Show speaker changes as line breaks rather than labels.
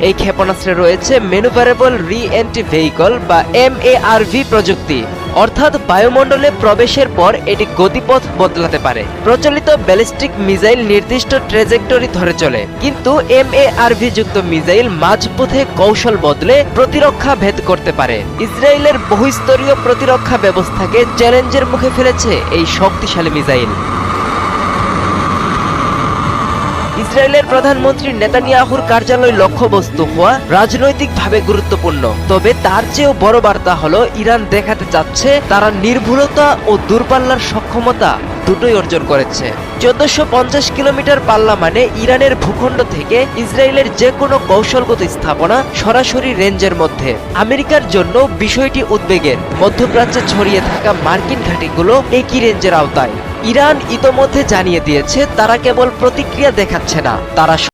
এই ক্ষেপণাস্ত্রে রয়েছে ম্যানুভারেবল রি-এন্ট্রি ভেহিকল বা MARV প্রযুক্তি, অর্থাৎ বায়ুমণ্ডলে প্রবেশের পর এটি গতিপথ বদলাতে পারে। প্রচলিত ব্যালিস্টিক মিসাইল নির্দিষ্ট ট্র্যাজেক্টরি ধরে চলে, কিন্তু MARV যুক্ত মিসাইল মাঝপথে কৌশল বদলে প্রতিরক্ষা ভেদ করতে পারে। ইসরায়েলের বহুস্তরীয় প্রতিরক্ষা ব্যবস্থাকে চ্যালেঞ্জের মুখে ফেলেছে এই শক্তিশালী মিসাইল। ইসরায়েলের প্রধানমন্ত্রী নেতানিয়াহুর কার্যালয় লক্ষ্যবস্তু হওয়া রাজনৈতিকভাবে গুরুত্বপূর্ণ, তবে তার চেয়েও বড় বার্তা হলো ইরান দেখাতে চাচ্ছে তারা নির্ভুলতা ও দূরপাল্লার সক্ষমতা দুটোই অর্জন করেছে। 1450 কিলোমিটার পাল্লা মানে ইরানের ভূখণ্ড থেকে ইসরায়েলের যে কোনো কৌশলগত স্থাপনা সরাসরি রেঞ্জের মধ্যে। আমেরিকার জন্য বিষয়টি উদ্বেগের। মধ্যপ্রাচ্যে ছড়িয়ে থাকা মার্কিন ঘাঁটিগুলো একই রেঞ্জের আওতায়। ইরান ইতোমধ্যে জানিয়ে দিয়েছে তারা কেবল প্রতিক্রিয়া দেখাচ্ছে না, তারা